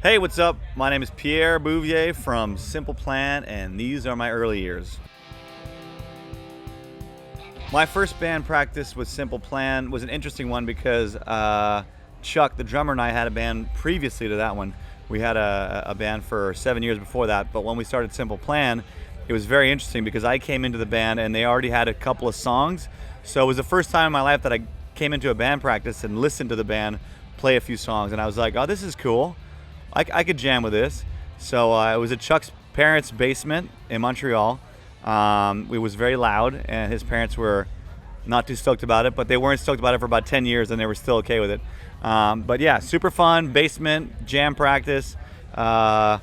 Hey, what's up? My name is Pierre Bouvier from Simple Plan, and these are my early years. My first band practice with Simple Plan was an interesting one because Chuck, the drummer, and I had a band previously to that one. We had a band for 7 years before that, but when we started Simple Plan, it was very interesting because I came into the band and they already had a couple of songs. So it was the first time in my life that I came into a band practice and listened to the band play a few songs, and I was like, oh, this is cool. I could jam with this. So it was at Chuck's parents' basement in Montreal. It was very loud, and his parents were not too stoked about it, but they weren't stoked about it for about 10 years, and they were still okay with it. But yeah, super fun, basement, jam practice. I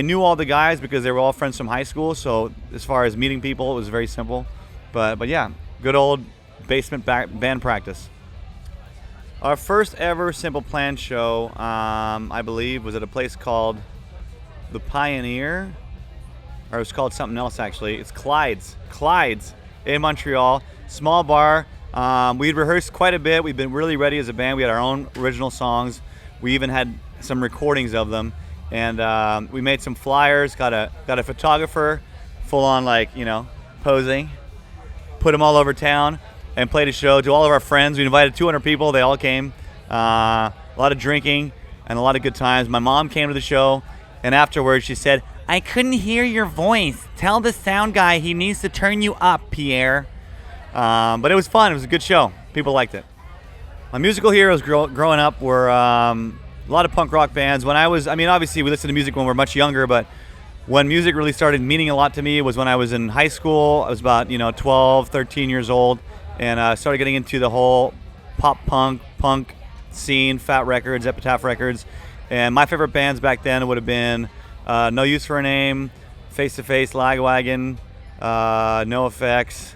knew all the guys because they were all friends from high school, so as far as meeting people, it was very simple. But yeah, good old basement band practice. Our first ever Simple Plan show, I believe, was at a place called The Pioneer, or it was called something else actually. It's Clyde's in Montreal, small bar. We'd rehearsed quite a bit. We'd been really ready as a band. We had our own original songs. We even had some recordings of them, and we made some flyers. Got a photographer, full on posing. Put them all over town. And played a show to all of our friends. We invited 200 people. They all came. A lot of drinking and a lot of good times. My mom came to the show, and afterwards she said, "I couldn't hear your voice. Tell the sound guy he needs to turn you up, Pierre." But it was fun. It was a good show. People liked it. My musical heroes growing up were a lot of punk rock bands. Obviously we listened to music when we were much younger, but when music really started meaning a lot to me was when I was in high school. I was about 12, 13 years old. And started getting into the whole pop punk scene, Fat Records, Epitaph Records. And my favorite bands back then would have been No Use for a Name, Face to Face, Lagwagon, NoFX,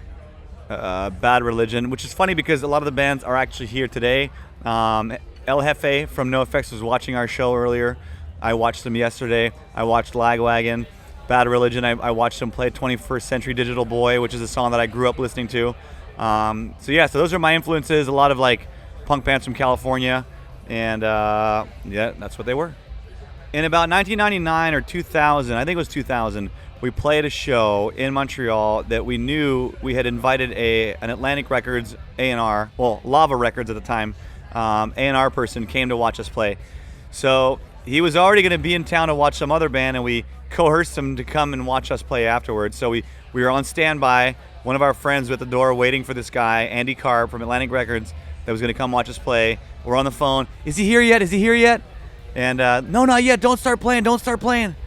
Bad Religion, which is funny because a lot of the bands are actually here today. El Jefe from NoFX was watching our show earlier. I watched them yesterday. I watched Lagwagon. Bad Religion, I watched them play 21st Century Digital Boy, which is a song that I grew up listening to. So those are my influences. A lot of punk bands from California, and that's what they were. In about 1999 or 2000, I think it was 2000, we played a show in Montreal that we knew we had invited an Atlantic Records A&R, well, Lava Records at the time, A&R person came to watch us play. So he was already going to be in town to watch some other band, and we coerced him to come and watch us play afterwards. So we were on standby. One of our friends was at the door waiting for this guy, Andy Carp from Atlantic Records, that was going to come watch us play. We're on the phone. Is he here yet? Is he here yet? And no, not yet. Don't start playing. Don't start playing.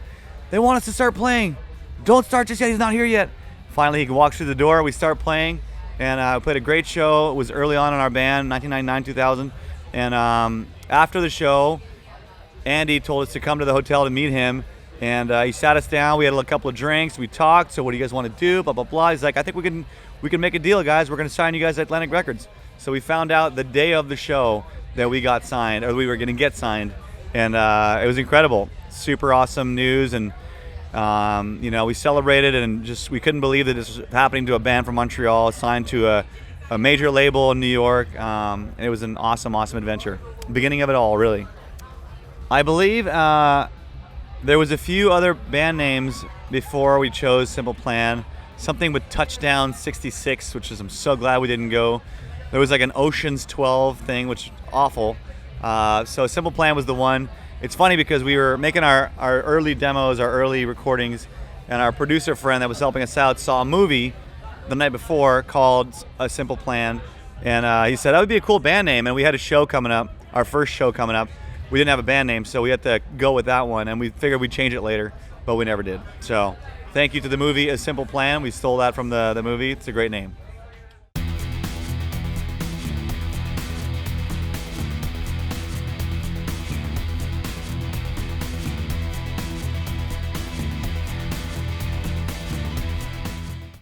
They want us to start playing. Don't start just yet. He's not here yet. Finally, he walks through the door. We start playing, and we played a great show. It was early on in our band, 1999, 2000. And after the show, Andy told us to come to the hotel to meet him. And he sat us down. We had a couple of drinks. We talked. So what do you guys want to do? Blah, blah, blah. He's like, I think we can make a deal, guys. We're going to sign you guys at Atlantic Records. So we found out the day of the show that we got signed, or we were going to get signed. And it was incredible. Super awesome news. And, we celebrated, and we couldn't believe that this was happening to a band from Montreal, signed to a major label in New York. And it was an awesome, awesome adventure. Beginning of it all, really. I believe there was a few other band names before we chose Simple Plan. Something with Touchdown 66, which is I'm so glad we didn't go. There was an Ocean's 12 thing, which is awful. So Simple Plan was the one. It's funny because we were making our early demos, our early recordings, and our producer friend that was helping us out saw a movie the night before called A Simple Plan. And he said, that would be a cool band name. And we had a show coming up, our first show coming up. We didn't have a band name, so we had to go with that one, and we figured we'd change it later, but we never did. So thank you to the movie A Simple Plan. We stole that from the movie. It's a great name.